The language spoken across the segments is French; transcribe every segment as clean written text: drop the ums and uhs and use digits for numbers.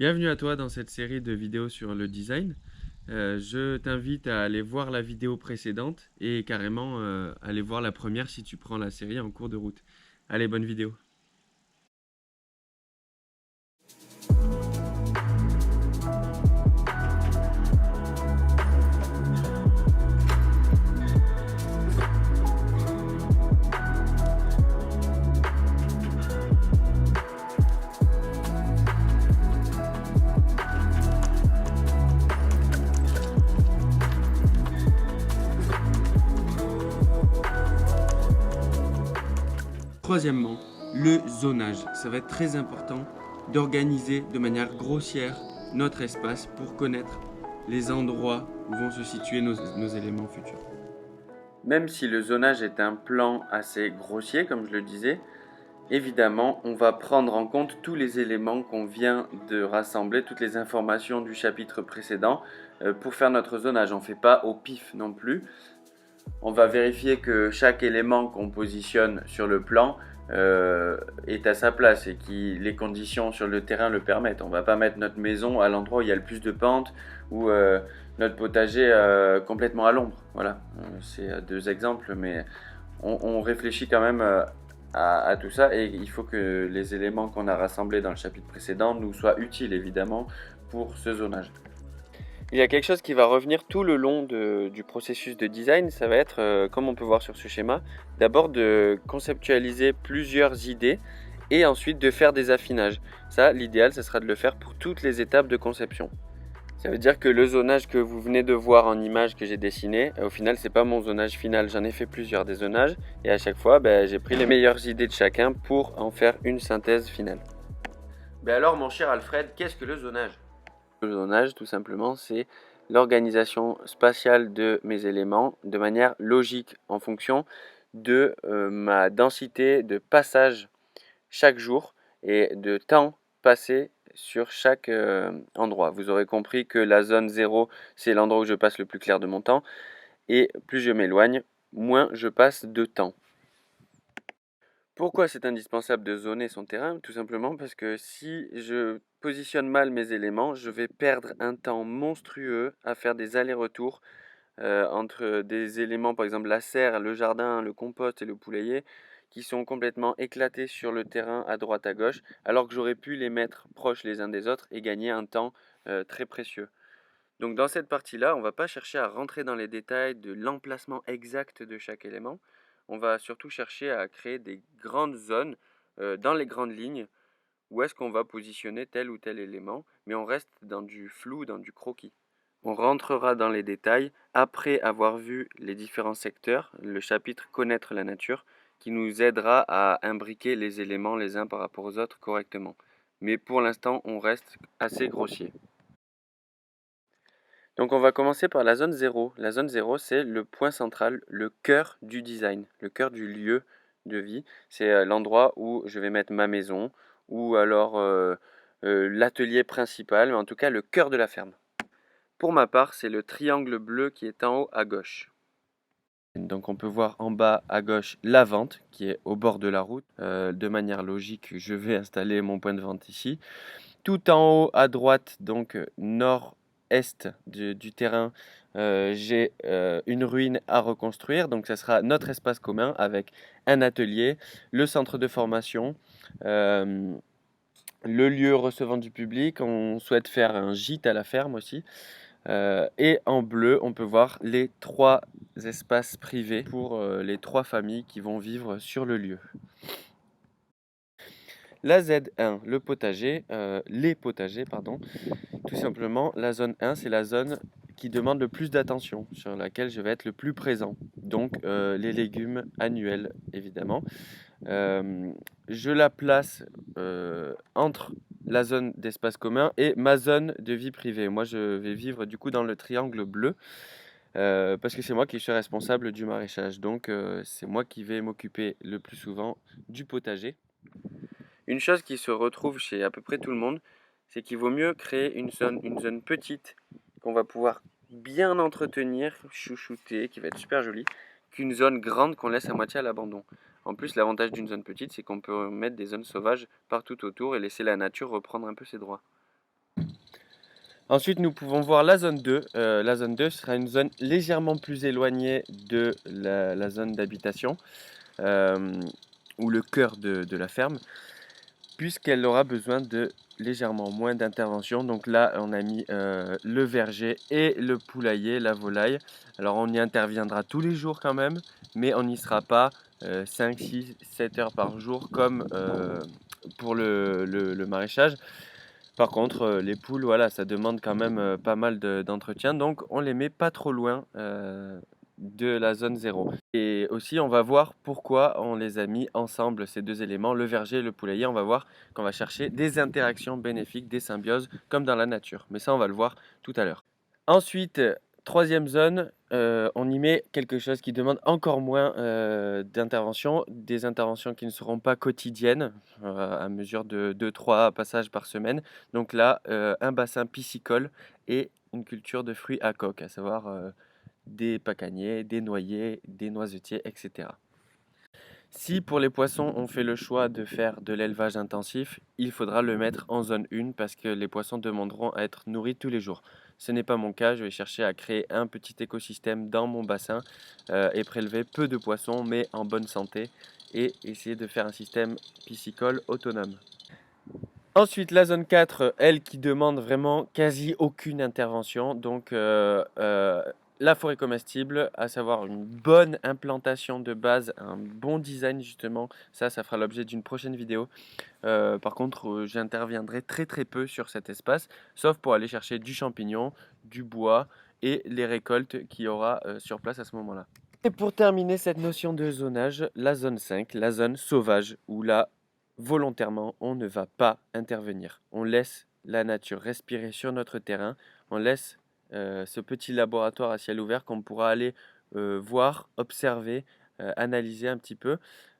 Bienvenue à toi dans cette série de vidéos sur le design. Je t'invite à aller voir la vidéo précédente et carrément aller voir la première si tu prends la série en cours de route. Allez, bonne vidéo. Troisièmement, le zonage. Ça va être très important d'organiser de manière grossière notre espace pour connaître les endroits où vont se situer nos éléments futurs. Même si le zonage est un plan assez grossier, comme je le disais, évidemment, on va prendre en compte tous les éléments qu'on vient de rassembler, toutes les informations du chapitre précédent pour faire notre zonage. On ne fait pas au pif non plus. On va vérifier que chaque élément qu'on positionne sur le plan est à sa place et que les conditions sur le terrain le permettent. On ne va pas mettre notre maison à l'endroit où il y a le plus de pente ou notre potager complètement à l'ombre. Voilà, c'est deux exemples, mais on réfléchit quand même à tout ça et il faut que les éléments qu'on a rassemblés dans le chapitre précédent nous soient utiles évidemment pour ce zonage. Il y a quelque chose qui va revenir tout le long du processus de design, ça va être, comme on peut voir sur ce schéma, d'abord de conceptualiser plusieurs idées et ensuite de faire des affinages. Ça, l'idéal, ce sera de le faire pour toutes les étapes de conception. Ça veut dire que le zonage que vous venez de voir en image que j'ai dessiné, au final, c'est pas mon zonage final. J'en ai fait plusieurs des zonages et à chaque fois, j'ai pris les meilleures idées de chacun pour en faire une synthèse finale. Alors, mon cher Alfred, qu'est-ce que le zonage ? Le zonage, tout simplement, c'est l'organisation spatiale de mes éléments de manière logique en fonction de ma densité de passage chaque jour et de temps passé sur chaque endroit. Vous aurez compris que la zone 0, c'est l'endroit où je passe le plus clair de mon temps et plus je m'éloigne, moins je passe de temps. Pourquoi c'est indispensable de zoner son terrain? Tout simplement parce que si je positionne mal mes éléments, je vais perdre un temps monstrueux à faire des allers-retours entre des éléments, par exemple la serre, le jardin, le compost et le poulailler, qui sont complètement éclatés sur le terrain à droite à gauche, alors que j'aurais pu les mettre proches les uns des autres et gagner un temps très précieux. Donc dans cette partie-là, on ne va pas chercher à rentrer dans les détails de l'emplacement exact de chaque élément. On va surtout chercher à créer des grandes zones dans les grandes lignes où est-ce qu'on va positionner tel ou tel élément, mais on reste dans du flou, dans du croquis. On rentrera dans les détails après avoir vu les différents secteurs, le chapitre Connaître la nature, qui nous aidera à imbriquer les éléments les uns par rapport aux autres correctement. Mais pour l'instant, on reste assez grossier. Donc on va commencer par la zone 0. La zone 0, c'est le point central, le cœur du design, le cœur du lieu de vie. C'est l'endroit où je vais mettre ma maison ou alors l'atelier principal, mais en tout cas le cœur de la ferme. Pour ma part, c'est le triangle bleu qui est en haut à gauche. Donc on peut voir en bas à gauche la vente qui est au bord de la route. De manière logique, je vais installer mon point de vente ici. Tout en haut à droite, donc nord-est du terrain, j'ai une ruine à reconstruire. Donc ça sera notre espace commun avec un atelier, le centre de formation, le lieu recevant du public. On souhaite faire un gîte à la ferme aussi. Et en bleu, on peut voir les 3 espaces privés pour les 3 familles qui vont vivre sur le lieu. La Z1, le potager, les potagers, pardon. Tout simplement, la zone 1, c'est la zone qui demande le plus d'attention, sur laquelle je vais être le plus présent. Donc, les légumes annuels, évidemment. Je la place entre la zone d'espace commun et ma zone de vie privée. Moi, je vais vivre du coup dans le triangle bleu parce que c'est moi qui suis responsable du maraîchage. Donc, c'est moi qui vais m'occuper le plus souvent du potager. Une chose qui se retrouve chez à peu près tout le monde, c'est qu'il vaut mieux créer une zone petite qu'on va pouvoir bien entretenir, chouchouter, qui va être super jolie, qu'une zone grande qu'on laisse à moitié à l'abandon. En plus, l'avantage d'une zone petite, c'est qu'on peut mettre des zones sauvages partout autour et laisser la nature reprendre un peu ses droits. Ensuite, nous pouvons voir la zone 2. La zone 2 sera une zone légèrement plus éloignée de la zone d'habitation, ou le cœur de la ferme, puisqu'elle aura besoin de légèrement moins d'intervention. Donc là, on a mis le verger et le poulailler, la volaille. Alors on y interviendra tous les jours quand même, mais on n'y sera pas 5, 6, 7 heures par jour comme pour le maraîchage. Par contre, les poules, voilà, ça demande quand même pas mal d'entretien, donc on les met pas trop loin de la zone 0. Et aussi, on va voir pourquoi on les a mis ensemble, ces deux éléments, le verger et le poulailler. On va voir qu'on va chercher des interactions bénéfiques, des symbioses, comme dans la nature. Mais ça, on va le voir tout à l'heure. Ensuite, troisième zone, on y met quelque chose qui demande encore moins d'intervention, des interventions qui ne seront pas quotidiennes, à mesure de 2-3 passages par semaine. Donc là, un bassin piscicole et une culture de fruits à coque, à savoir des pacaniers, des noyers, des noisetiers, etc. Si pour les poissons, on fait le choix de faire de l'élevage intensif, il faudra le mettre en zone 1 parce que les poissons demanderont à être nourris tous les jours. Ce n'est pas mon cas, je vais chercher à créer un petit écosystème dans mon bassin et prélever peu de poissons mais en bonne santé et essayer de faire un système piscicole autonome. Ensuite, la zone 4, elle qui demande vraiment quasi aucune intervention, donc la forêt comestible, à savoir une bonne implantation de base, un bon design justement, ça fera l'objet d'une prochaine vidéo. Par contre, j'interviendrai très peu sur cet espace, sauf pour aller chercher du champignon, du bois et les récoltes qu'il y aura sur place à ce moment-là. Et pour terminer cette notion de zonage, la zone 5, la zone sauvage, où là, volontairement, on ne va pas intervenir. On laisse la nature respirer sur notre terrain, on laisse ce petit laboratoire à ciel ouvert qu'on pourra aller voir, observer, analyser un petit peu,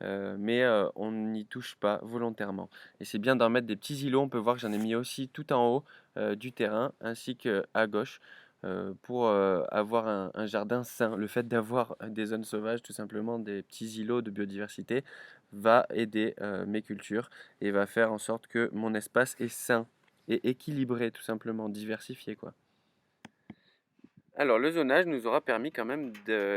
mais on n'y touche pas volontairement. Et c'est bien d'en mettre des petits îlots, on peut voir que j'en ai mis aussi tout en haut du terrain, ainsi qu'à gauche, pour avoir un jardin sain. Le fait d'avoir des zones sauvages, tout simplement des petits îlots de biodiversité, va aider mes cultures et va faire en sorte que mon espace est sain et équilibré, tout simplement, diversifié, quoi. Alors, le zonage nous aura permis quand même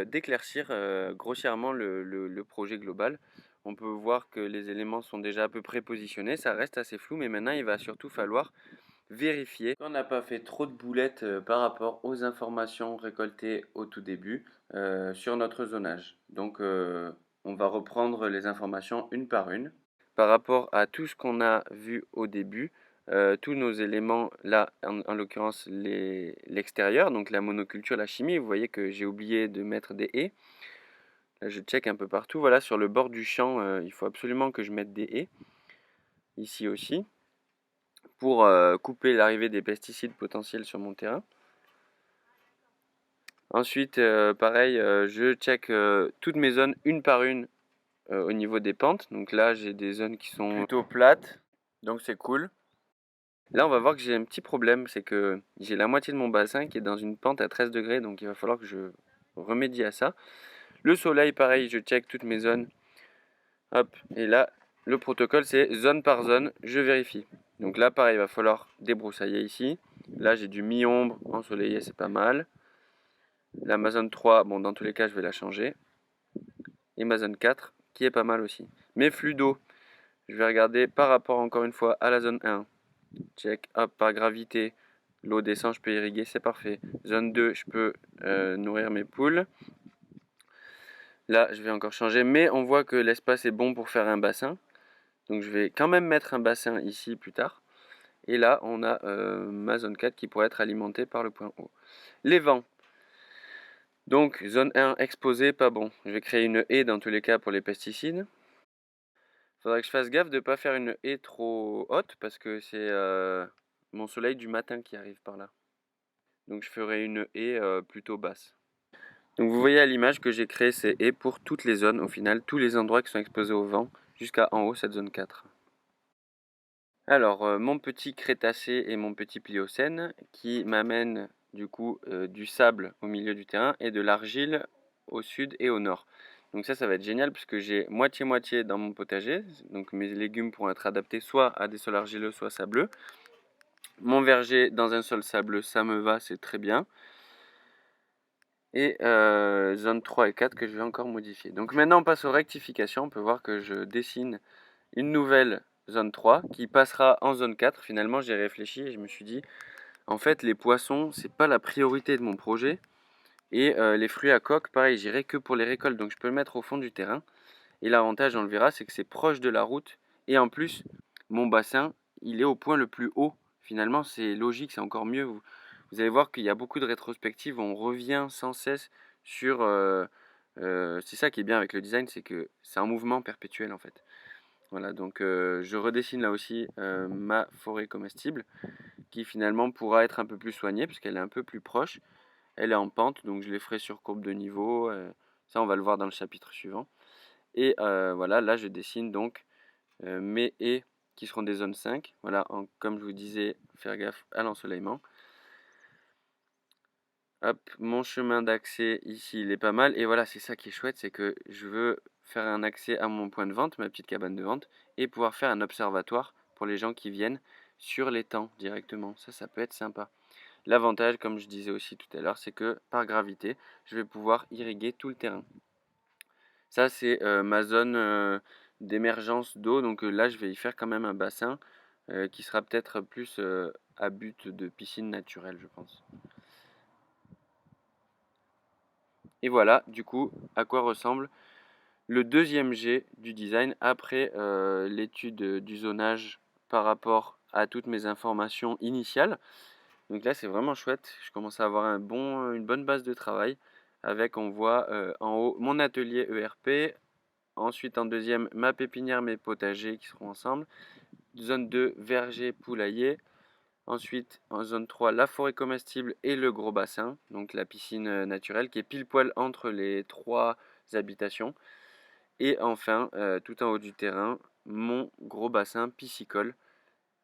d'éclaircir grossièrement le projet global. On peut voir que les éléments sont déjà à peu près positionnés, ça reste assez flou, mais maintenant il va surtout falloir vérifier qu'on n'a pas fait trop de boulettes par rapport aux informations récoltées au tout début sur notre zonage. Donc on va reprendre les informations une par une. Par rapport à tout ce qu'on a vu au début, tous nos éléments, là en l'occurrence l'extérieur, donc la monoculture, la chimie, vous voyez que j'ai oublié de mettre des haies. Là je check un peu partout, voilà sur le bord du champ, il faut absolument que je mette des haies, ici aussi, pour couper l'arrivée des pesticides potentiels sur mon terrain. Ensuite, pareil, je check toutes mes zones une par une au niveau des pentes. Donc là, j'ai des zones qui sont plutôt plates, donc c'est cool. Là, on va voir que j'ai un petit problème, c'est que j'ai la moitié de mon bassin qui est dans une pente à 13 degrés, donc il va falloir que je remédie à ça. Le soleil, pareil, je check toutes mes zones. Hop, et là, le protocole, c'est zone par zone, je vérifie. Donc là, pareil, il va falloir débroussailler ici. Là, j'ai du mi-ombre ensoleillé, c'est pas mal. La ma zone 3, bon, dans tous les cas, je vais la changer. Et ma zone 4, qui est pas mal aussi. Mes flux d'eau, je vais regarder par rapport, encore une fois, à la zone 1. Check, hop, par gravité, l'eau descend, je peux irriguer, c'est parfait. Zone 2, je peux nourrir mes poules. Là, je vais encore changer, mais on voit que l'espace est bon pour faire un bassin. Donc je vais quand même mettre un bassin ici plus tard. Et là, on a ma zone 4 qui pourrait être alimentée par le point haut. Les vents. Donc, zone 1 exposée, pas bon. Je vais créer une haie dans tous les cas pour les pesticides. Il faudrait que je fasse gaffe de ne pas faire une haie trop haute parce que c'est mon soleil du matin qui arrive par là. Donc je ferai une haie plutôt basse. Donc vous voyez à l'image que j'ai créé ces haies pour toutes les zones au final, tous les endroits qui sont exposés au vent jusqu'à en haut cette zone 4. Alors mon petit crétacé et mon petit pliocène qui m'amène du coup du sable au milieu du terrain et de l'argile au sud et au nord. Donc ça va être génial puisque j'ai moitié-moitié dans mon potager. Donc mes légumes pourront être adaptés soit à des sols argileux, soit sableux. Mon verger dans un sol sableux, ça me va, c'est très bien. Et zone 3 et 4 que je vais encore modifier. Donc maintenant on passe aux rectifications. On peut voir que je dessine une nouvelle zone 3 qui passera en zone 4. Finalement j'ai réfléchi et je me suis dit, en fait les poissons c'est pas la priorité de mon projet. Et les fruits à coque, pareil, j'irai que pour les récoltes. Donc je peux le mettre au fond du terrain. Et l'avantage, on le verra, c'est que c'est proche de la route. Et en plus, mon bassin, il est au point le plus haut. Finalement, c'est logique, c'est encore mieux. Vous allez voir qu'il y a beaucoup de rétrospectives. On revient sans cesse sur... c'est ça qui est bien avec le design, c'est que c'est un mouvement perpétuel en fait. Voilà, donc je redessine là aussi ma forêt comestible qui finalement pourra être un peu plus soignée puisqu'elle est un peu plus proche. Elle est en pente, donc je les ferai sur courbe de niveau. Ça, on va le voir dans le chapitre suivant. Et voilà, là, je dessine donc mes haies qui seront des zones 5. Voilà, comme je vous disais, faire gaffe à l'ensoleillement. Hop, mon chemin d'accès ici, il est pas mal. Et voilà, c'est ça qui est chouette, c'est que je veux faire un accès à mon point de vente, ma petite cabane de vente, et pouvoir faire un observatoire pour les gens qui viennent sur l'étang directement. Ça peut être sympa. L'avantage, comme je disais aussi tout à l'heure, c'est que par gravité, je vais pouvoir irriguer tout le terrain. Ça, c'est ma zone d'émergence d'eau. Donc là, je vais y faire quand même un bassin qui sera peut-être plus à but de piscine naturelle, je pense. Et voilà, du coup, à quoi ressemble le deuxième G du design après l'étude du zonage par rapport à toutes mes informations initiales. Donc là, c'est vraiment chouette. Je commence à avoir une bonne base de travail. Avec, on voit en haut mon atelier ERP. Ensuite, en deuxième, ma pépinière, mes potagers qui seront ensemble. Zone 2, verger, poulailler. Ensuite, en zone 3, la forêt comestible et le gros bassin. Donc la piscine naturelle qui est pile poil entre les trois habitations. Et enfin, tout en haut du terrain, mon gros bassin piscicole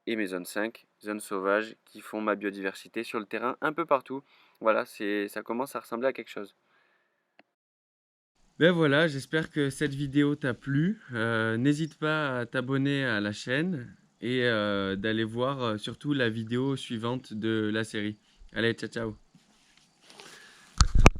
et mes zones 5, zones sauvages qui font ma biodiversité sur le terrain un peu partout. Voilà, ça commence à ressembler à quelque chose. Ben voilà, j'espère que cette vidéo t'a plu. N'hésite pas à t'abonner à la chaîne et d'aller voir surtout la vidéo suivante de la série. Allez, ciao ciao.